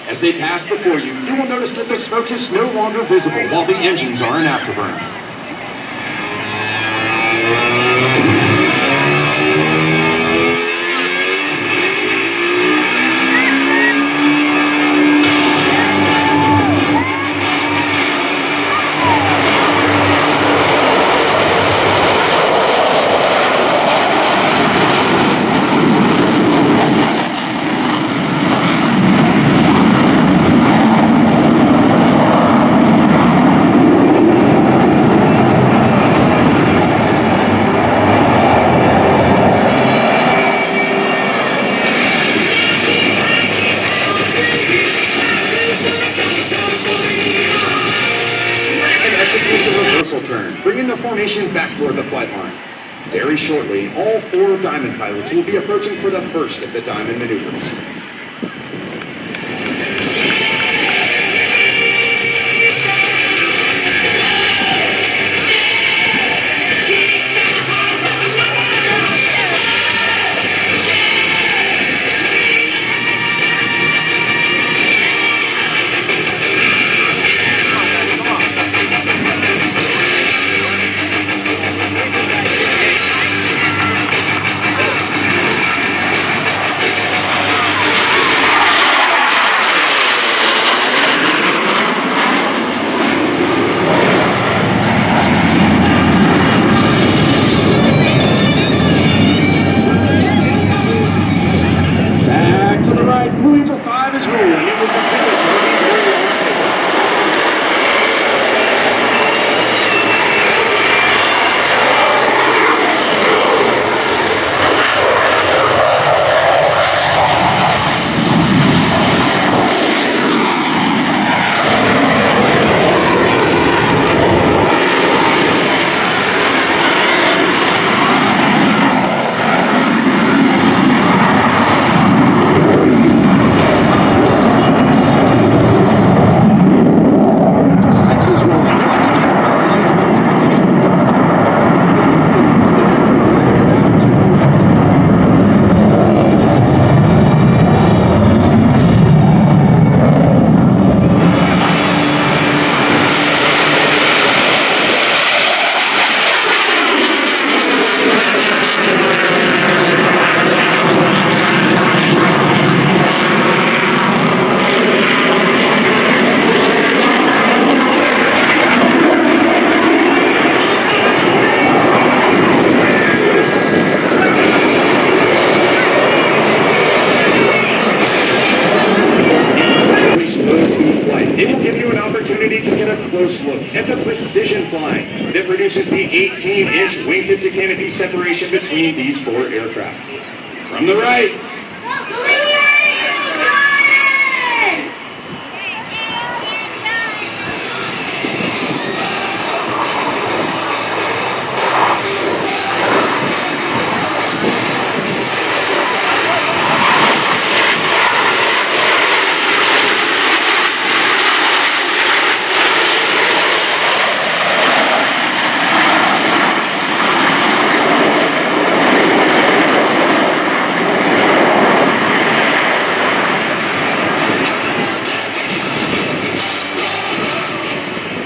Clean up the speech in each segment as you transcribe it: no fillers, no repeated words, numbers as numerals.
As they pass before you, you will notice that the smoke is no longer visible while the engines are in afterburn. Bringing the formation back toward the flight line. Very shortly, all 4 Diamond pilots will be approaching for the first of the Diamond maneuvers. Close look at the precision flying that produces the 18-inch wingtip to canopy separation between these 4 aircraft. From the right,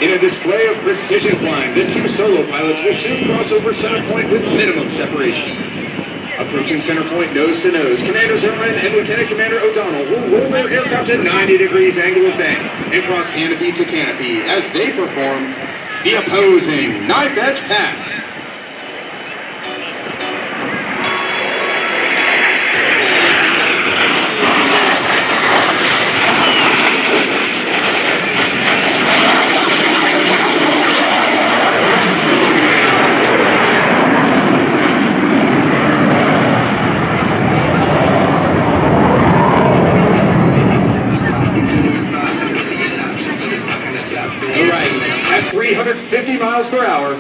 in a display of precision flying, the 2 solo pilots will soon cross over center point with minimum separation. Approaching center point nose to nose, Commander Zimmerman and Lieutenant Commander O'Donnell will roll their aircraft at 90 degrees angle of bank and cross canopy to canopy as they perform the opposing knife edge pass. At 350 miles per hour,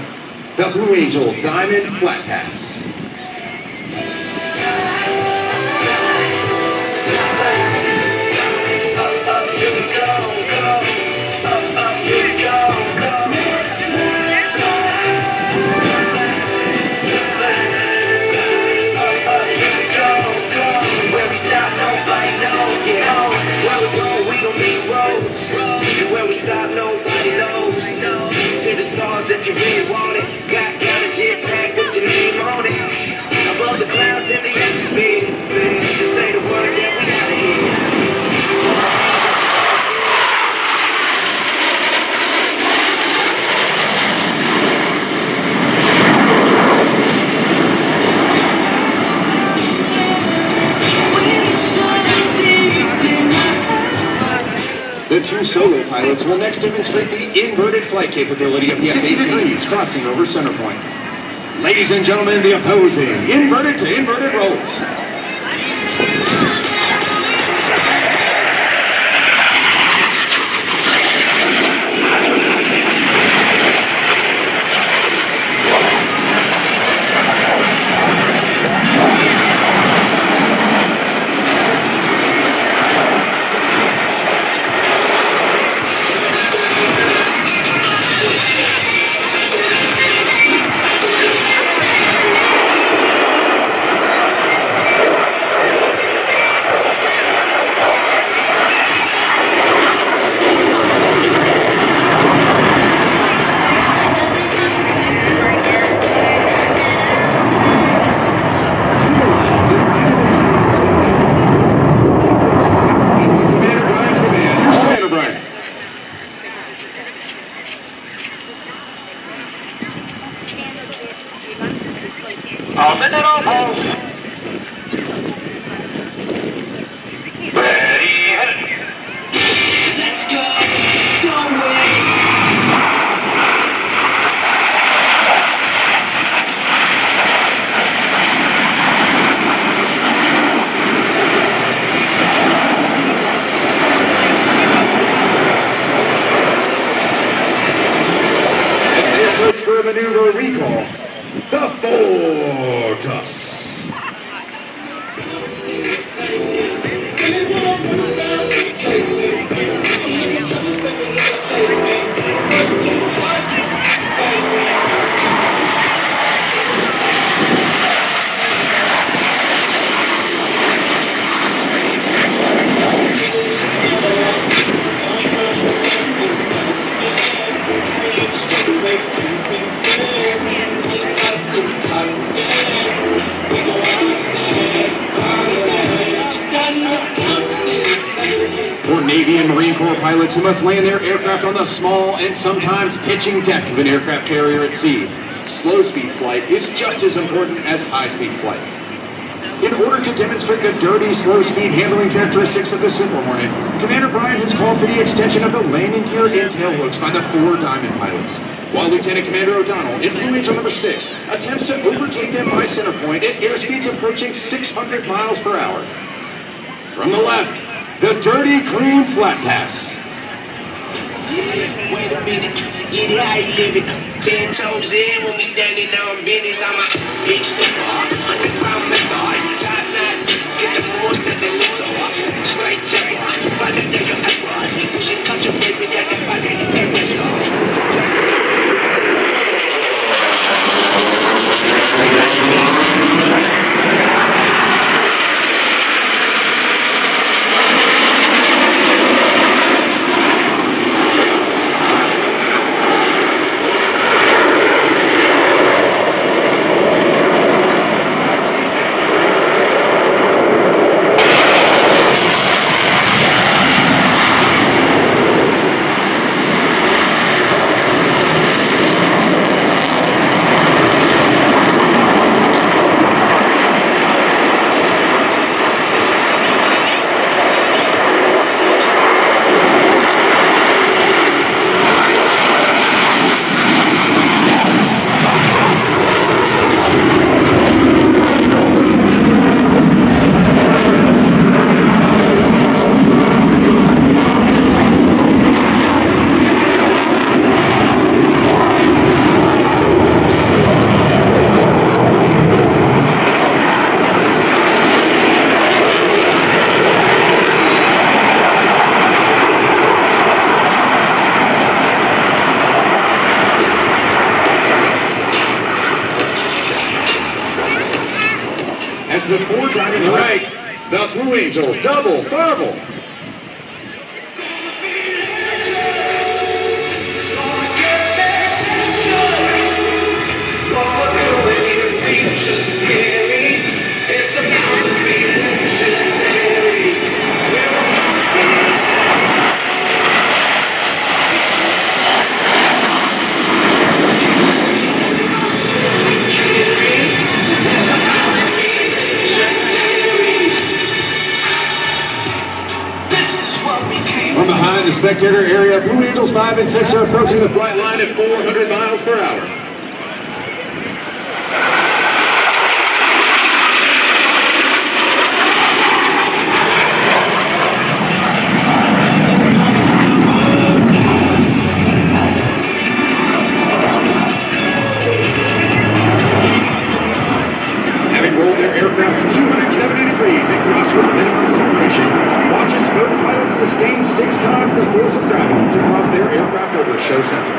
the Blue Angel Diamond Flat Pass. Where we stop, nobody knows. Where we go, we don't the two solo pilots will next demonstrate the inverted flight capability of the 60 degrees crossing over center point. Ladies and gentlemen, the opposing inverted to inverted rolls. Maneuver we call the Fortus. Navy and Marine Corps pilots who must land their aircraft on the small and sometimes pitching deck of an aircraft carrier at sea. Slow-speed flight is just as important as high-speed flight. In order to demonstrate the dirty, slow-speed handling characteristics of the Super Hornet, Commander Bryan has called for the extension of the landing gear and tailhooks by the 4 Diamond pilots, while Lieutenant Commander O'Donnell, in Blue Angel number 6, attempts to overtake them by center point at airspeeds approaching 600 miles per hour. From the left, the dirty, clean flat pass. Wait a minute, get it how you live it. 10 toes in when we standing on business. I'm a big stepper, underground methods. Top notch, get the most that they live so. Straight temper, by the nigga at us. Pushing culture, baby, that the body in the show. The 4 Diamond right, the Blue Angel double Farvel. the spectator area, Blue Angels 5 and 6 are approaching the flight line at 400 miles per hour. Aircraft 270 degrees and crossed with minimum separation. Watches both pilots sustain 6 times the force of gravity to cross their aircraft over show center.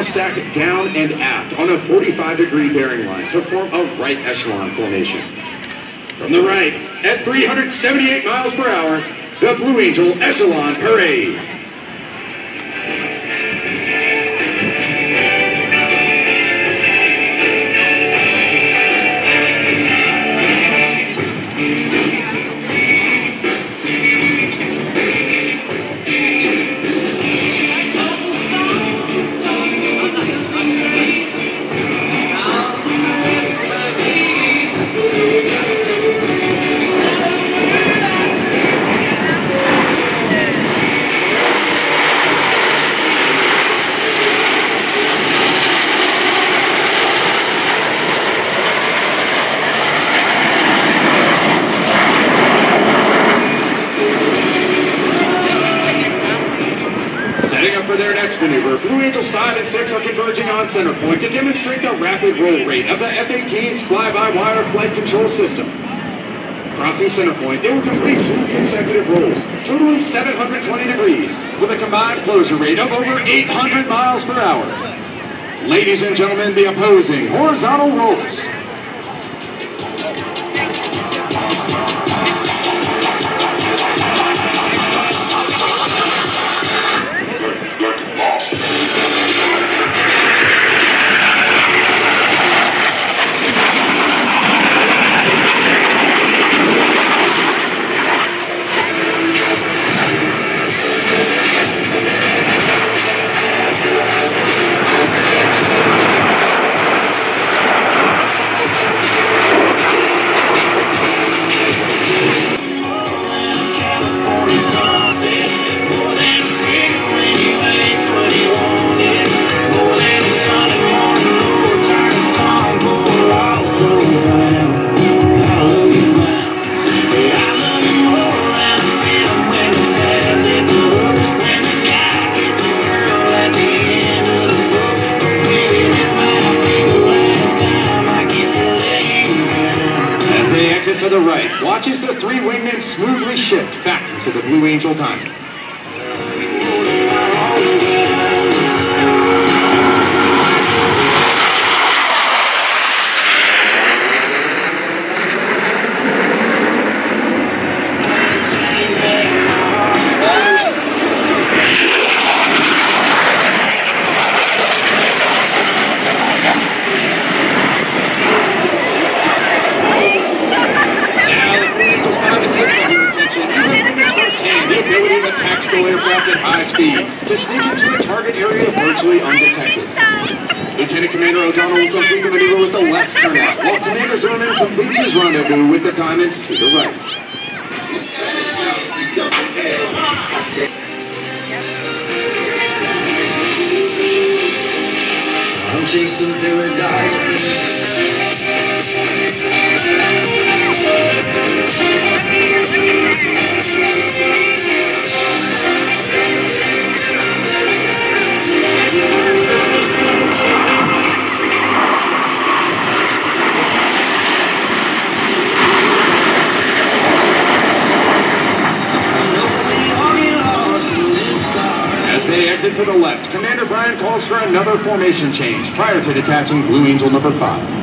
Stacked down and aft on a 45-degree bearing line to form a right echelon formation. From the right, at 378 miles per hour, the Blue Angel Echelon Parade. For their next maneuver, Blue Angels 5 and 6 are converging on center point to demonstrate the rapid roll rate of the F-18's fly-by-wire flight control system. Crossing center point, they will complete 2 consecutive rolls, totaling 720 degrees, with a combined closure rate of over 800 miles per hour. Ladies and gentlemen, the opposing horizontal rolls. To the right, watches the 3 wingmen smoothly shift back into the Blue Angel timing. Aircraft at high speed to sneak into a target area virtually undetected. Lieutenant Commander O'Donnell will complete the maneuver with the left turnout, while Commander Zimmerman completes his rendezvous with the diamond to the right. I'm chasing paradise. Exit to the left. Commander Brian calls for another formation change prior to detaching Blue Angel number 5.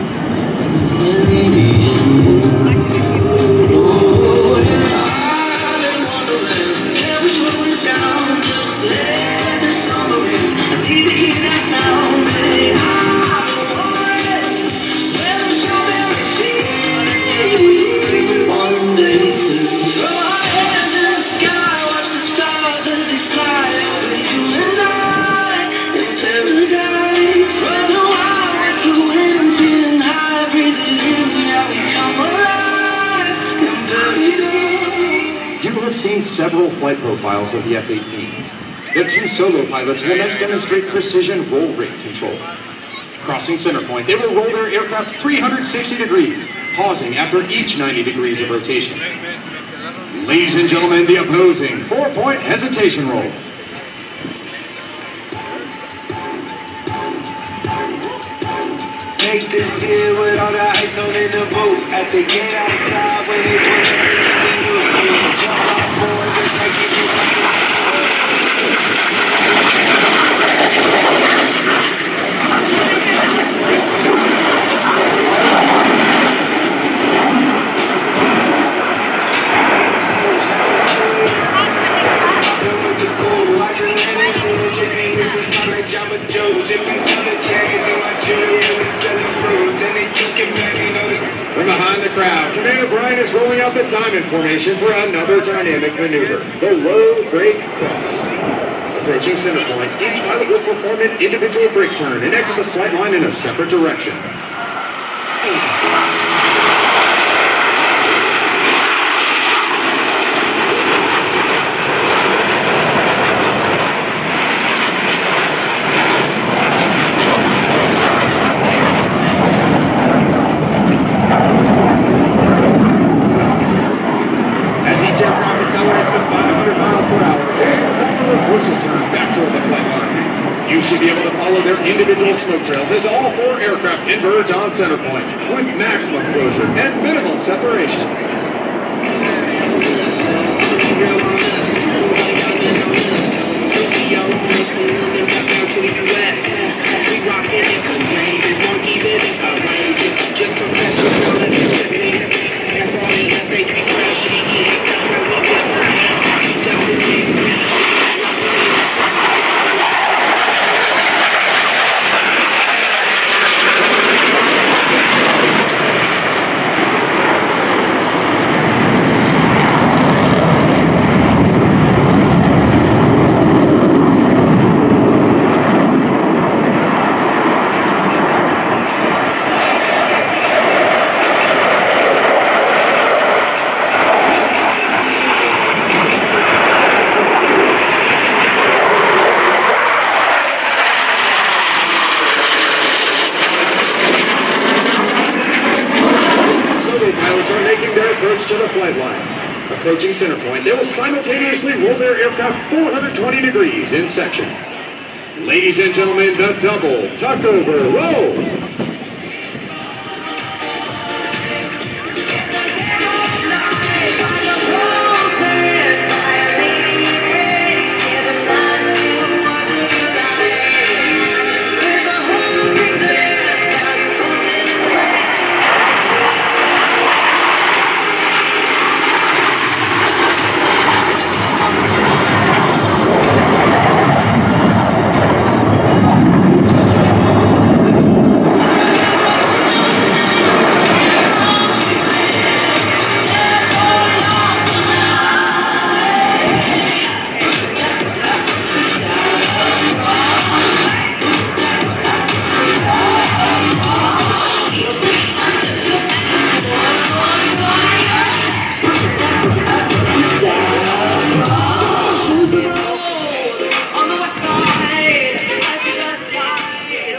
seen several flight profiles of the F-18. The two solo pilots will next demonstrate precision roll rate control. Crossing center point, they will roll their aircraft 360 degrees, pausing after each 90 degrees of rotation. Ladies and gentlemen, the opposing 4-point hesitation roll. Make this here with all the ice on in the booth. At the gate outside when they pull up in the news. Jump off board, just like it is something. From behind the crowd, Commander Brian is rolling out the diamond formation for another dynamic maneuver, the low brake cross. Approaching center point, each pilot will perform an individual brake turn and exit the flight line in a separate direction. You should be able to follow their individual smoke trails as all four aircraft converge on center point with maximum closure and minimum separation. To the flight line. Approaching center point, they will simultaneously roll their aircraft 420 degrees in section. Ladies and gentlemen, the double Tuckover roll.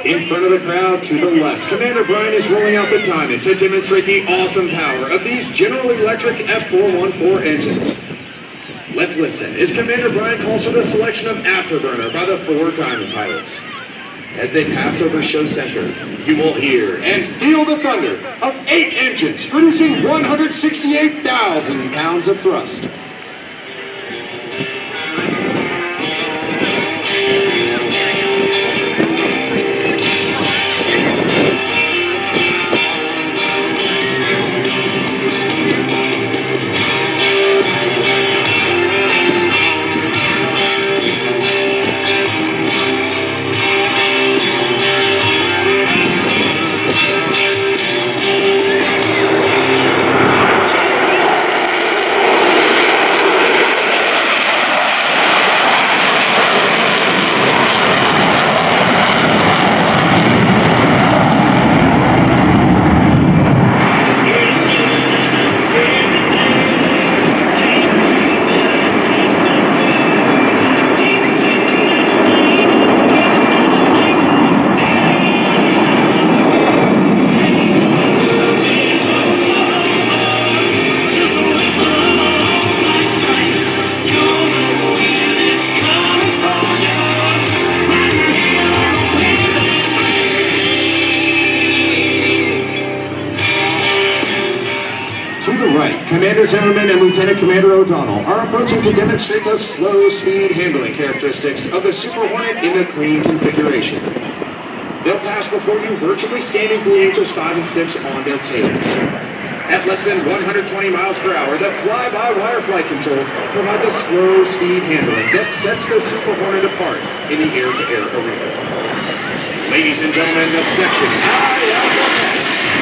In front of the crowd to the left, Commander Brian is rolling out the diamond to demonstrate the awesome power of these General Electric F414 engines. Let's listen as Commander Brian calls for the selection of Afterburner by the 4 diamond pilots. As they pass over show center, you will hear and feel the thunder of 8 engines producing 168,000 pounds of thrust. Commander Zimmerman and Lieutenant Commander O'Donnell are approaching to demonstrate the slow speed handling characteristics of the Super Hornet in a clean configuration. They'll pass before you virtually standing Blue Angels 5 and 6 on their tails. At less than 120 miles per hour, the fly-by-wire flight controls provide the slow speed handling that sets the Super Hornet apart in the air-to-air arena. Ladies and gentlemen, the section high out the pass.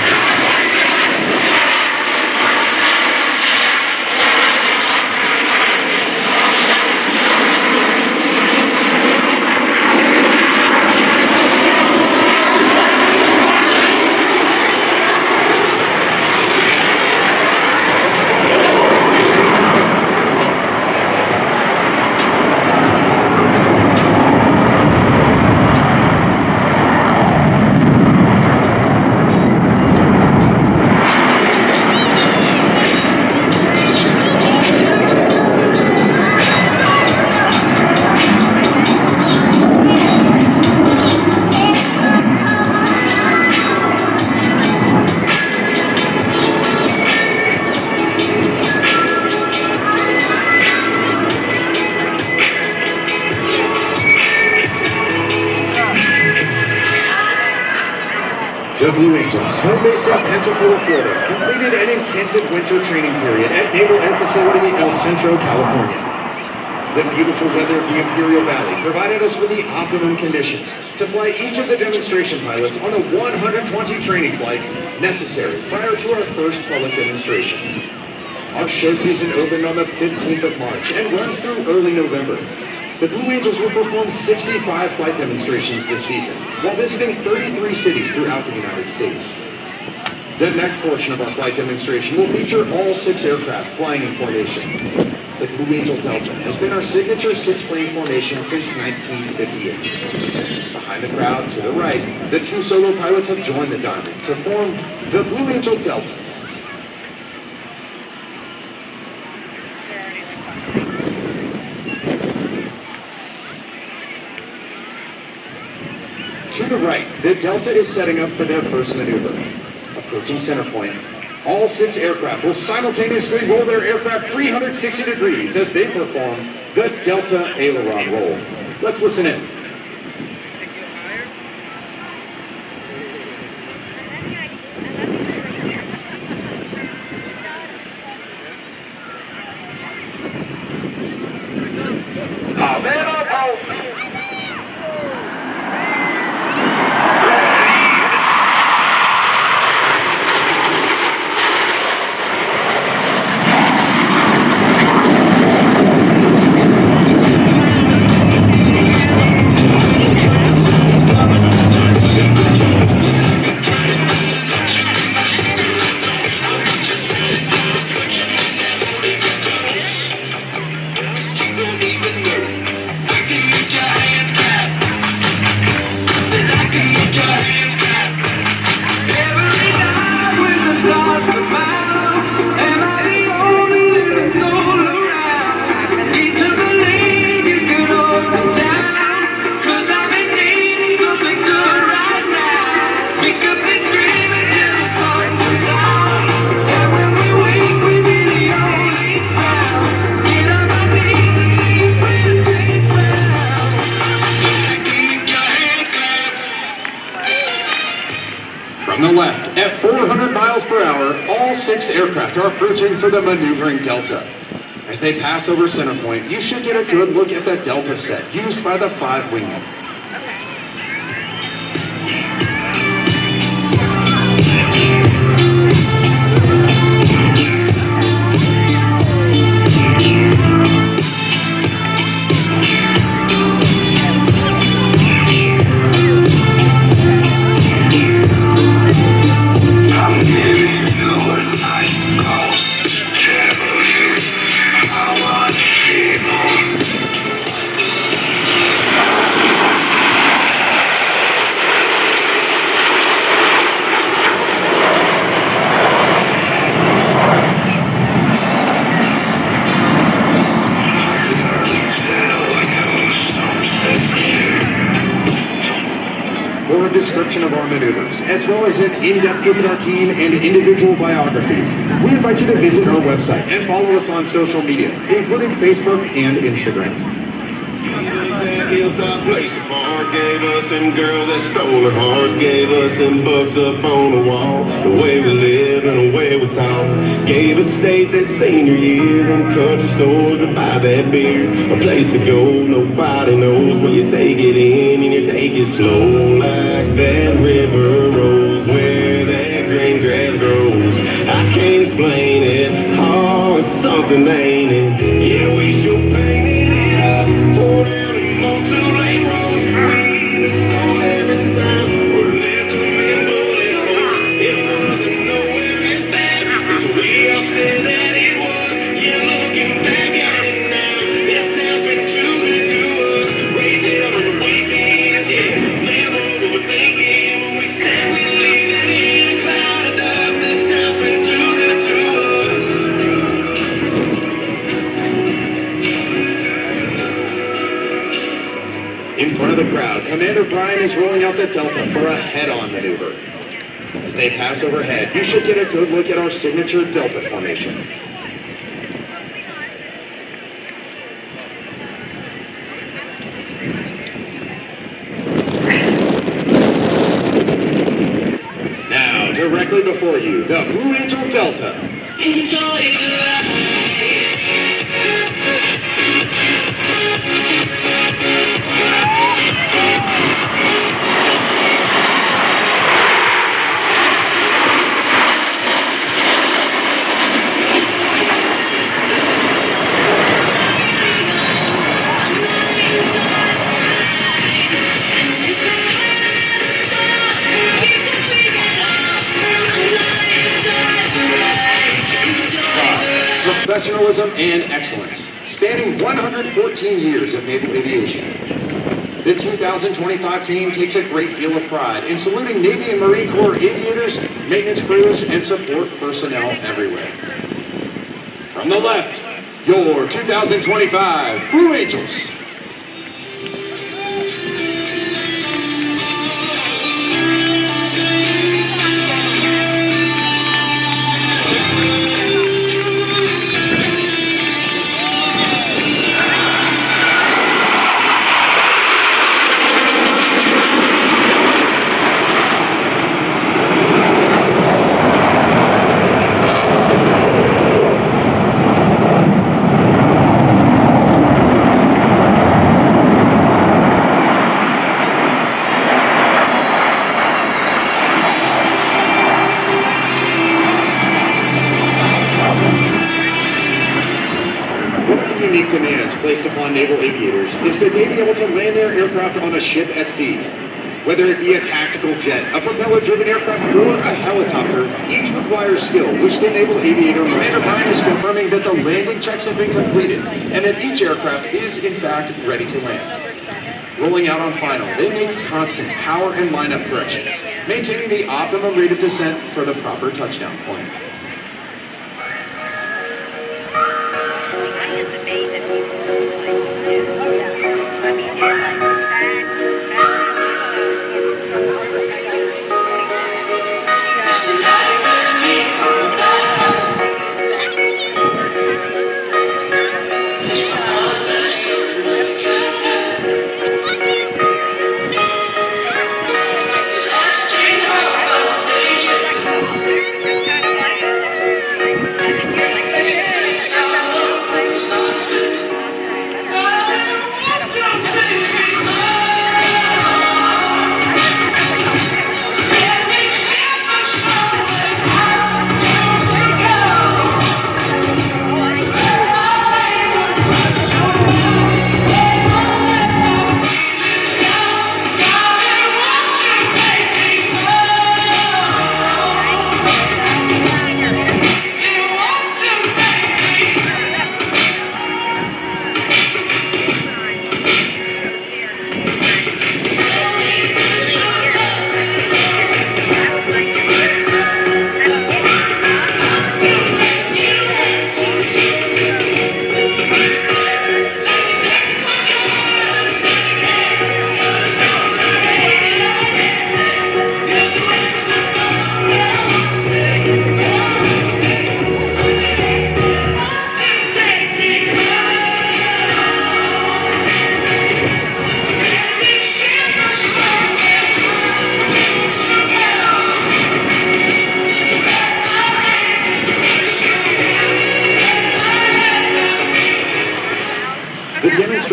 The Blue Angels, home based in Pensacola, Florida, completed an intensive winter training period at Naval Air Facility El Centro, California. The beautiful weather of the Imperial Valley provided us with the optimum conditions to fly each of the demonstration pilots on the 120 training flights necessary prior to our first public demonstration. Our show season opened on the 15th of March and runs through early November. The Blue Angels will perform 65 flight demonstrations this season, while visiting 33 cities throughout the United States. The next portion of our flight demonstration will feature all 6 aircraft flying in formation. The Blue Angel Delta has been our signature 6-plane formation since 1958. Behind the crowd, to the right, the 2 solo pilots have joined the Diamond to form the Blue Angel Delta. To the right, the Delta is setting up for their first maneuver. Approaching center point, all 6 aircraft will simultaneously roll their aircraft 360 degrees as they perform the Delta Aileron roll. Let's listen in. From the left, at 400 miles per hour, all 6 aircraft are approaching for the maneuvering Delta. As they pass over center point, you should get a good look at the Delta set used by the 5 wingmen. For a description of our maneuvers, as well as an in-depth look at our team and individual biographies, we invite you to visit our website and follow us on social media, including Facebook and Instagram. That hilltop place to park gave us some girls that stole our hearts, gave us some bucks up on the wall, the way we live and the way we talk, gave us state that senior year, them country stores to buy that beer, a place to go, nobody knows where you take it in and you take it slow, like that river rolls where that green grass grows. I can't explain it, oh, it's something, ain't it? Yeah, we sure painted it up, tore down two-lane roads, we the stole every sign, we're living in bullet holes. It wasn't nowhere as bad as we all said that it was. Yeah, looking back at it now, this town's been too good to us. Raised hell on the weekends, yeah, man, what we were thinking when we said we leave it in a cloud of dust. This town's been too good to us. In front of the crowd, Commander Brian is rolling out the Delta for a head-on maneuver. As they pass overhead, you should get a good look at our signature Delta formation. Now, directly before you, the Blue Angel Delta. Enjoy the ride. Professionalism and excellence, spanning 114 years of naval aviation. The 2025 team takes a great deal of pride in saluting Navy and Marine Corps aviators, maintenance crews, and support personnel everywhere. From the left, your 2025 Blue Angels. Unique demands placed upon naval aviators is that they be able to land their aircraft on a ship at sea. Whether it be a tactical jet, a propeller-driven aircraft, or a helicopter, each requires skill, which the naval aviator must Brian is confirming that the landing checks have been completed and that each aircraft is, in fact, ready to land. Rolling out on final, they make constant power and lineup corrections, maintaining the optimum rate of descent for the proper touchdown point. I'm just amazed at these girls play these tunes. I mean, they're like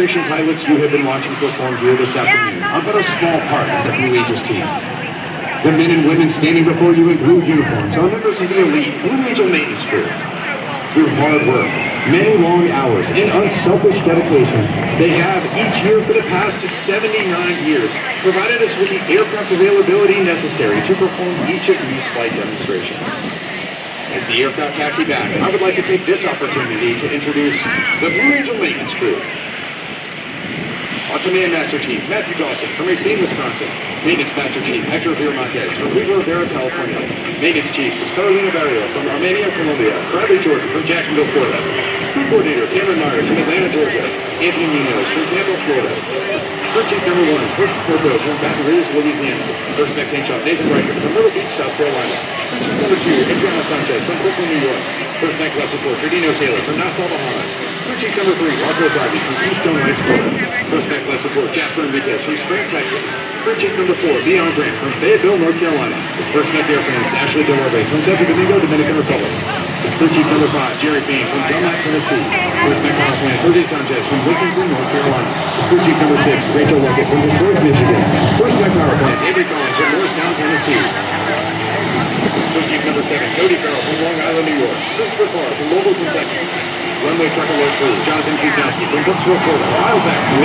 demonstration pilots you have been watching perform here this afternoon are but a small part of the Blue Angels team. The men and women standing before you in blue uniforms are members of the elite Blue Angel maintenance crew. Through hard work, many long hours, and unselfish dedication, they have each year for the past 79 years provided us with the aircraft availability necessary to perform each of these flight demonstrations. As the aircraft taxi back, I would like to take this opportunity to introduce the Blue Angel maintenance crew. Our Command Master Chief, Matthew Dawson, from Racine, Wisconsin. Maintenance Master Chief, Hector Viramontes, from Rio Rivera, California. Maintenance Chiefs, Carolina Barrio, from Armenia, Colombia. Bradley Jordan, from Jacksonville, Florida. Crew Coordinator, Cameron Myers, from Atlanta, Georgia. Anthony Munoz, from Tampa, Florida. Crew Chief Number 1, Kurt Corpo, from Baton Rouge, Louisiana. First Mech Paint Shop, Nathan Reichert, from Myrtle Beach, South Carolina. Crew Chief Number 2, Adriana Sanchez, from Brooklyn, New York. First Mech Left Support, Tradino Taylor, from Nassau, Bahamas. Crew Chief Number 3, Rocco Zarbi, from Keystone Heights, Florida. First Mech Left Support, Jasper Enriquez, from Spring, Texas. Crew Chief Number 4, Leon Grant, from Fayetteville, North Carolina. First Mech Airplanes, Ashley Delarbe, from Santo Domingo, Dominican Republic. Crew Chief Number 5, Jerry Payne, from Dunlap, Tennessee. First Mech Power Plants, Jose Sanchez, from Wilkinson, North Carolina. Crew Chief Number 6, Rachel Luckett, from Detroit, Michigan. First Mech Power Plants, Avery Collins, from Morristown, Tennessee. Crew Chief Number 7, Cody Farrell, from Long Island, New York. Christopher Carr, from Louisville, Kentucky. Runway Truck Alert Crew, Jonathan Kuznowski, from Brooksville, Florida. Kyle Beck, from